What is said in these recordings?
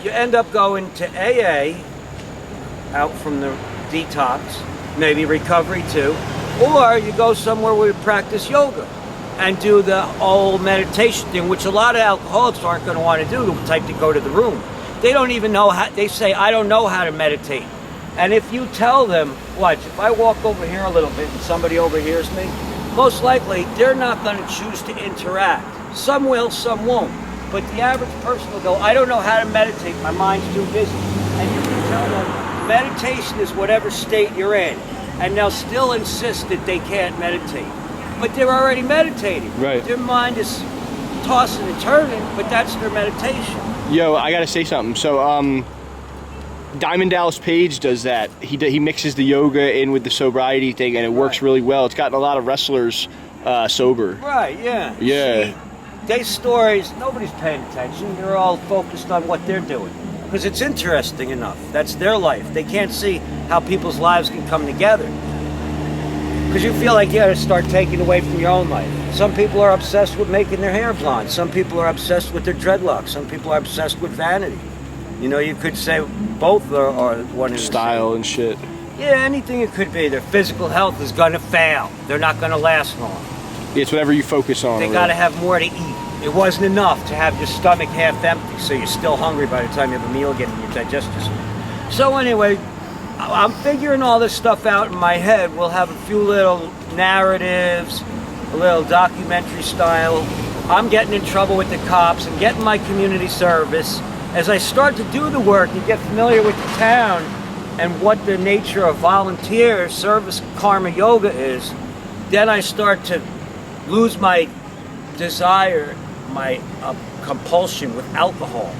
you end up going to AA, out from the detox, maybe recovery too, or you go somewhere where you practice yoga and do the whole meditation thing, which a lot of alcoholics aren't going to want to do, the type to go to the room. They don't even know how, they say, I don't know how to meditate. And if you tell them, watch, if I walk over here a little bit and somebody overhears me, most likely they're not going to choose to interact. Some will, some won't. But the average person will go, I don't know how to meditate, my mind's too busy. And you can tell them, meditation is whatever state you're in. And they'll still insist that they can't meditate. But they're already meditating. Right. Their mind is tossing and turning, but that's their meditation. Yo, I gotta say something. So, Diamond Dallas Page does that. He mixes the yoga in with the sobriety thing, and it works really well. It's gotten a lot of wrestlers sober. Right, yeah. Yeah. See, they stories, nobody's paying attention. They're all focused on what they're doing. Because it's interesting enough. That's their life. They can't see how people's lives can come together. Because you feel like you gotta start taking away from your own life. Some people are obsessed with making their hair blonde. Some people are obsessed with their dreadlocks. Some people are obsessed with vanity. You know, you could say both are one in the Style same. and shit. Yeah, anything it could be. Their physical health is gonna fail. They're not gonna last long. It's whatever you focus on. They gotta have more to eat. It wasn't enough to have your stomach half empty, so you're still hungry by the time you have a meal again in your digestive system. So anyway, I'm figuring all this stuff out in my head. We'll have a few little narratives, a little documentary style. I'm getting in trouble with the cops and getting my community service. As I start to do the work and get familiar with the town and what the nature of volunteer service karma yoga is, then I start to lose my desire, my compulsion with alcohol.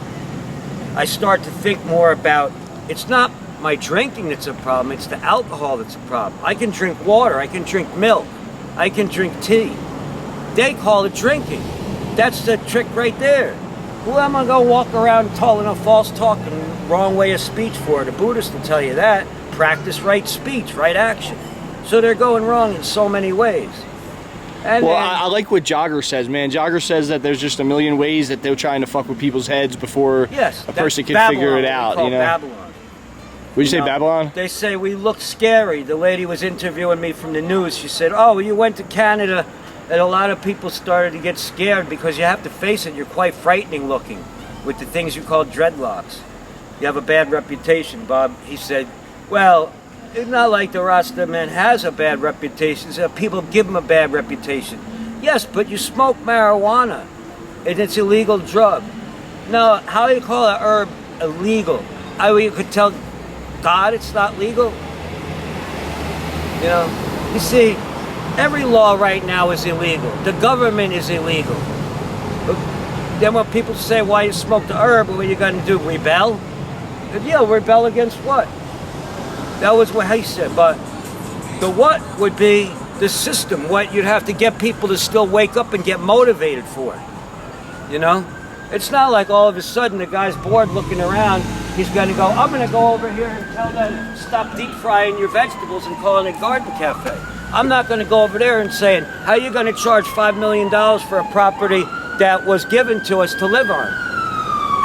I start to think more about, it's not my drinking that's a problem, it's the alcohol that's a problem. I can drink water, I can drink milk, I can drink tea. They call it drinking. That's the trick right there. Who am I going to walk around telling a false talk and wrong way of speech for? The Buddhists will tell you that. Practice right speech, right action. So they're going wrong in so many ways. And well, then, I like what Jogger says, man. Jogger says that there's just a million ways that they're trying to fuck with people's heads before a person can figure it out. You know, Babylon. Would you say Babylon? They say we look scary. The lady was interviewing me from the news. She said, "Oh, you went to Canada, and a lot of people started to get scared because you have to face it. You're quite frightening looking with the things you call dreadlocks. You have a bad reputation, Bob." He said, "Well, it's not like the Rasta man has a bad reputation. So people give him a bad reputation. Yes, but you smoke marijuana, and it's a illegal drug. Now, how do you call an herb illegal? You could tell God it's not legal. You know, you see, every law right now is illegal. The government is illegal. But then when people say, why you smoke the herb, what are you going to do, rebel? Yeah, rebel against what? That was what he said, but the what would be the system, what you'd have to get people to still wake up and get motivated for it, you know? It's not like all of a sudden the guy's bored looking around, he's gonna go, I'm gonna go over here and tell them, stop deep frying your vegetables and call it a garden cafe. I'm not gonna go over there and saying, how are you gonna charge $5 million for a property that was given to us to live on?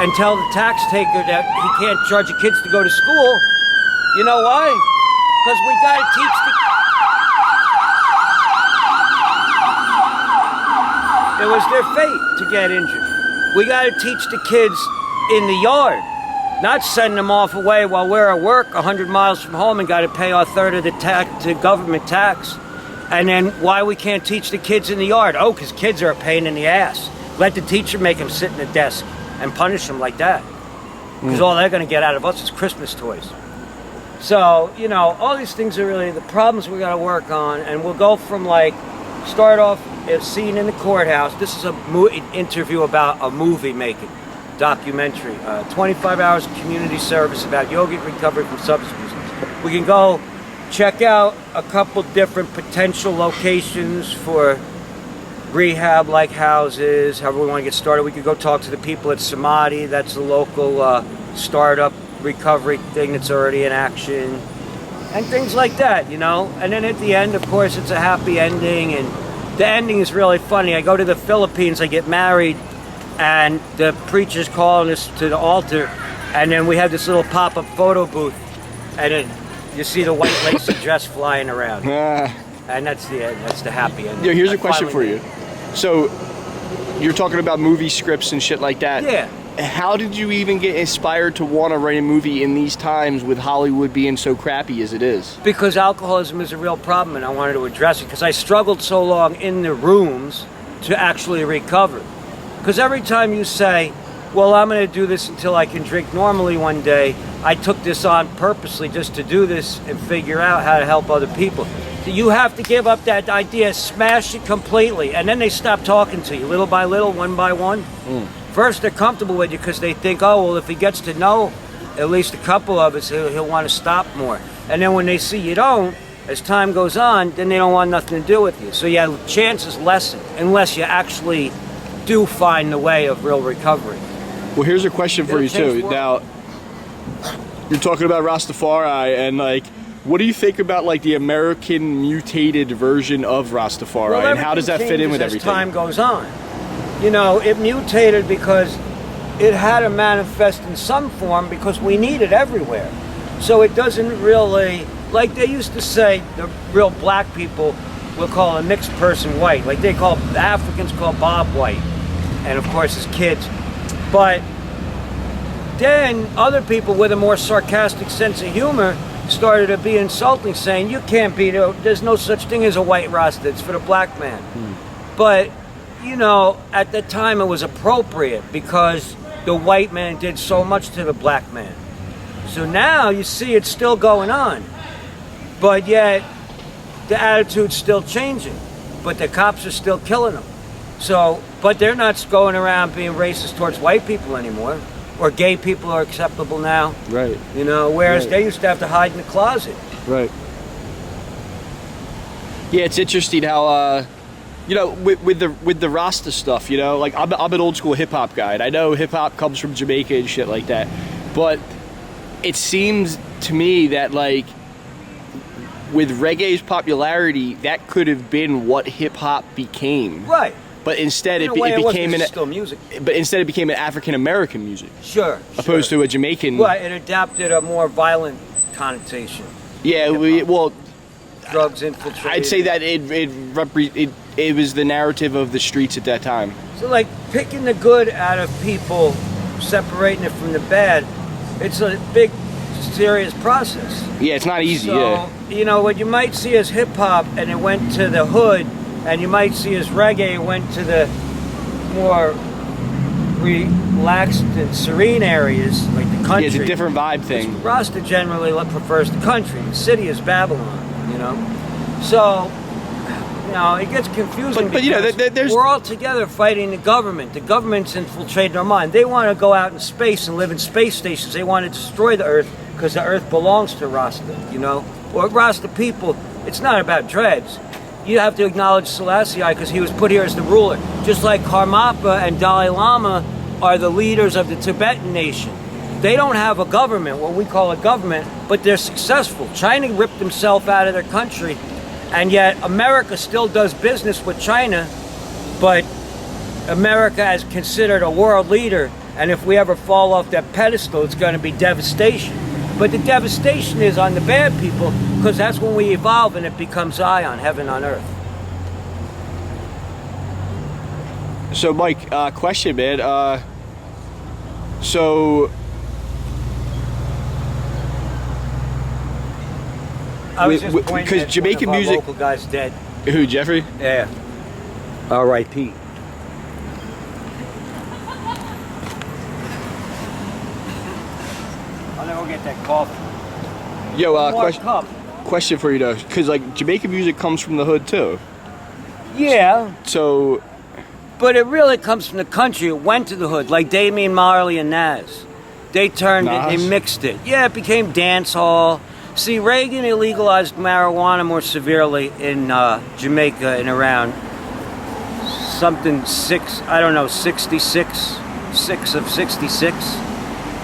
And tell the tax taker that he can't charge the kids to go to school. You know why? Because we got to teach the... It was their fate to get injured. We got to teach the kids in the yard, not send them off away while we're at work 100 miles from home and got to pay our third of the government tax. And then why we can't teach the kids in the yard? Oh, because kids are a pain in the ass. Let the teacher make them sit in the desk and punish them like that. Because all they're going to get out of us is Christmas toys. So, you know, all these things are really the problems we got to work on, and we'll go from like, start off a scene in the courthouse. This is an interview about a movie making, documentary, 25 hours of community service about yoga recovery from substance abuse. We can go check out a couple different potential locations for rehab-like houses, however we want to get started. We could go talk to the people at Samadhi, that's a local startup recovery thing that's already in action, and things like that, you know. And then at the end, of course, it's a happy ending, and the ending is really funny. I go to the Philippines, I get married, and the preacher's calling us to the altar, And then we had this little pop-up photo booth, and then you see the white lacy dress flying around. And that's the end. That's the happy end. Yeah, here's a question for you. So, you're talking about movie scripts and shit like that. Yeah. How did you even get inspired to want to write a movie in these times with Hollywood being so crappy as it is? Because alcoholism is a real problem, and I wanted to address it. Because I struggled so long in the rooms to actually recover. Because every time you say, well, I'm going to do this until I can drink normally one day, I took this on purposely just to do this and figure out how to help other people. So you have to give up that idea, smash it completely, and then they stop talking to you little by little, one by one. First, they're comfortable with you because they think, oh, well, if he gets to know at least a couple of us, he'll want to stop more. And then when they see you don't, as time goes on, then they don't want nothing to do with you. So yeah, chances lessen unless you actually do find the way of real recovery. Well, here's a question for you too. Now, you're talking about Rastafari, and like, what do you think about like the American mutated version of Rastafari, Well, and how does that fit in with as everything? time goes on. You know, it mutated because it had to manifest in some form because we need it everywhere. So it doesn't really, like they used to say, the real black people will call a mixed person white. Like they call, the Africans call Bob white. And of course his kids. But then other people with a more sarcastic sense of humor started to be insulting, saying, you can't be, there's no such thing as a white Rasta, it's for the black man. But, you know, at the time it was appropriate because the white man did so much to the black man. So now you see it's still going on, but yet the attitude's still changing, but the cops are still killing them. So, but they're not going around being racist towards white people anymore, or gay people are acceptable now. Right. You know, whereas Right. they used to have to hide in the closet. Right. Yeah, it's interesting how, you know, with the Rasta stuff, you know, like I'm an old school hip hop guy, and I know hip hop comes from Jamaica and shit like that, but it seems to me that like with reggae's popularity, that could have been what hip hop became. Right. But instead In it a way, became it's still music. But instead it became an African American music. Sure. Opposed to a Jamaican. Right, it adapted a more violent connotation. Yeah, well, Drugs infiltrated. I'd say that it was the narrative of the streets at that time. So like picking the good out of people, separating it from the bad, it's a big, serious process. Yeah, it's not easy, So, yeah. you know, what you might see as hip hop and it went to the hood, and you might see as reggae it went to the more relaxed and serene areas, like the country. Yeah, it's a different vibe thing. Rasta generally prefers the country. The city is Babylon, you know? So, you know, it gets confusing But you know, because there's... we're all together fighting the government. The government's infiltrating our mind. They want to go out in space and live in space stations. They want to destroy the Earth because the Earth belongs to Rasta, you know? Or Rasta people, it's not about dreads. You have to acknowledge Selassie because he was put here as the ruler. Just like Karmapa and Dalai Lama are the leaders of the Tibetan nation. They don't have a government, what we call a government, but they're successful. China ripped themselves out of their country, and yet America still does business with China, but America is considered a world leader, and if we ever fall off that pedestal, it's going to be devastation. But the devastation is on the bad people, because that's when we evolve and it becomes Zion, heaven on earth. So, Mike, question, man. So... I was just pointing because at Jamaican one of our music... local guy's dead. Who, Jeffrey? Yeah. R.I.P. I'll never get that coffee. Yo, Cup. question for you, though. Because, like, Jamaican music comes from the hood, too. Yeah, So... but it really comes from the country. It went to the hood, like Damian Marley and Nas. They turned it, they Nas? mixed it. Yeah, it became dance hall. See, Reagan illegalized marijuana more severely in Jamaica in around something 66, 6 of 66,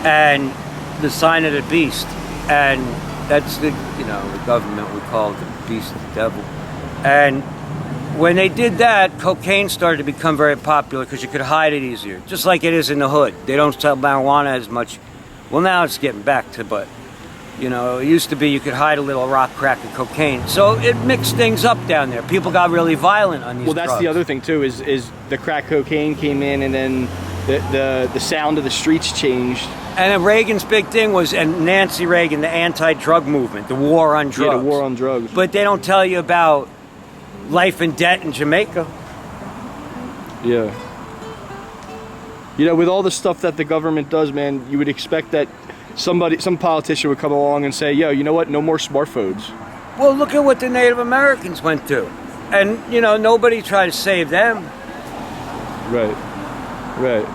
and the sign of the beast. And that's the government would call it the beast, the devil. And when they did that, cocaine started to become very popular because you could hide it easier, just like it is in the hood. They don't sell marijuana as much Well, now it's getting back to, but you know, it used to be you could hide a little rock, crack, and cocaine. So it mixed things up down there. People got really violent on these Well, that's drugs. the other thing too, is the crack cocaine came in, and then the sound of the streets changed. And then Reagan's big thing was, and Nancy Reagan, the anti-drug movement, the war on drugs. Yeah, the war on drugs. But they don't tell you about life and debt in Jamaica. Yeah. You know, with all the stuff that the government does, man, you would expect that some politician would come along and say, yo, you know what, no more smartphones. Well, look at what the Native Americans went through. And, you know, nobody tried to save them. Right. Right.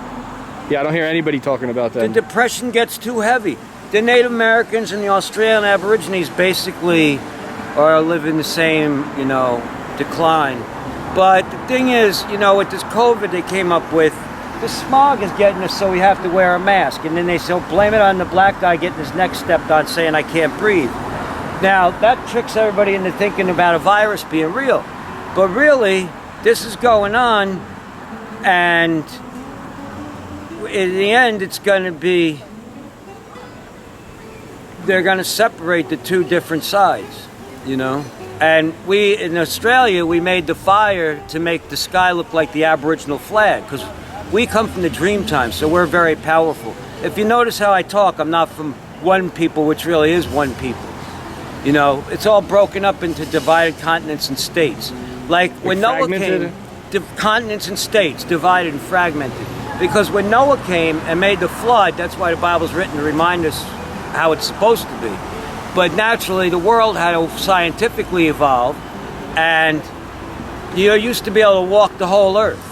Yeah, I don't hear anybody talking about that. The depression gets too heavy. The Native Americans and the Australian Aborigines basically are living the same, you know, decline. But the thing is, you know, with this COVID they came up with, the smog is getting us, so we have to wear a mask. And then they say, blame it on the black guy getting his neck stepped on saying I can't breathe. Now, that tricks everybody into thinking about a virus being real. But really, this is going on, and in the end, it's going to be, they're going to separate the two different sides, you know? And we, in Australia, we made the fire to make the sky look like the Aboriginal flag, because we come from the dream time, so we're very powerful. If you notice how I talk, I'm not from one people, which really is one people. You know, it's all broken up into divided continents and states. Like when Noah came, continents and states, divided and fragmented. Because when Noah came and made the flood, that's why the Bible's written to remind us how it's supposed to be. But naturally, the world had to scientifically evolve, and you used to be able to walk the whole earth.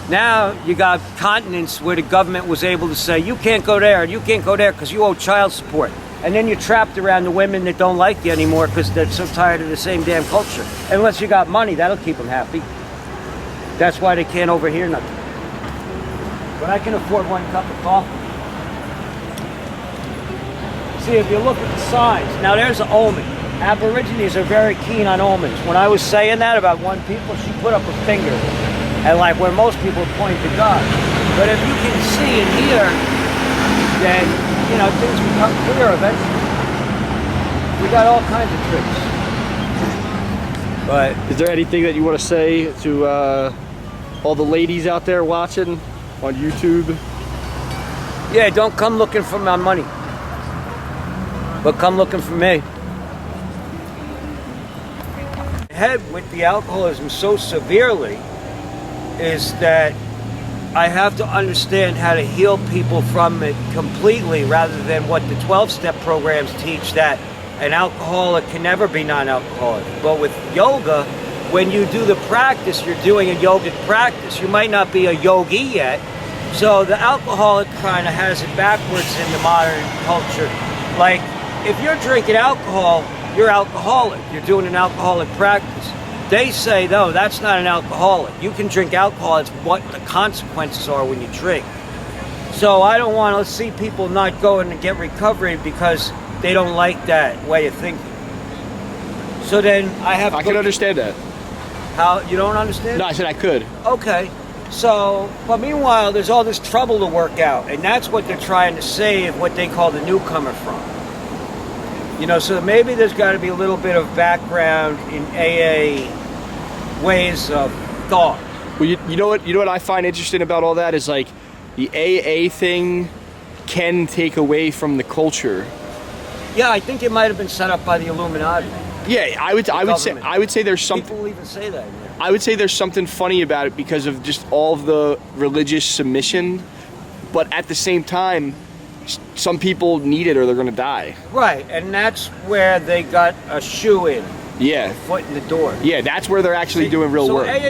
Now you got continents where the government was able to say, you can't go there and you can't go there because you owe child support. And then you're trapped around the women that don't like you anymore because they're so tired of the same damn culture. Unless you got money, that'll keep them happy. That's why they can't overhear nothing. But I can afford one cup of coffee. See, if you look at the signs, now there's an omen. Aborigines are very keen on omens. When I was saying that about one people, she put up a finger. And like where most people point to God. But if you can see and hear, then, you know, things become clear eventually. We got all kinds of tricks. But is there anything that you want to say to all the ladies out there watching on YouTube? yeah, don't come looking for my money, but come looking for me. Head with the alcoholism so severely is that I have to understand how to heal people from it completely, rather than what the 12-step programs teach, that an alcoholic can never be non-alcoholic. But with yoga, when you do the practice, you're doing a yogic practice. You might not be a yogi yet. So the alcoholic kind of has it backwards in the modern culture. Like, if you're drinking alcohol, you're alcoholic. You're doing an alcoholic practice. They say, no, that's not an alcoholic. You can drink alcohol. It's what the consequences are when you drink. So I don't want to see people not going to get recovery because they don't like that way of thinking. So then I have to I can understand that. How? You don't understand? No, I said I could. Okay. So, but meanwhile, there's all this trouble to work out. And that's what they're trying to save what they call the newcomer from. You know, so maybe there's got to be a little bit of background in AA ways of thought. Well, you know what I find interesting about all that is, like, the AA thing can take away from the culture. Yeah, I think it might have been set up by the Illuminati. Yeah, I would say there's something. People even say that in there. I would say there's something funny about it because of just all of the religious submission, but at the same time, some people need it or they're going to die. Right, and that's where they got a shoe in. Yeah. A foot in the door. Yeah, that's where they're actually doing real work. AA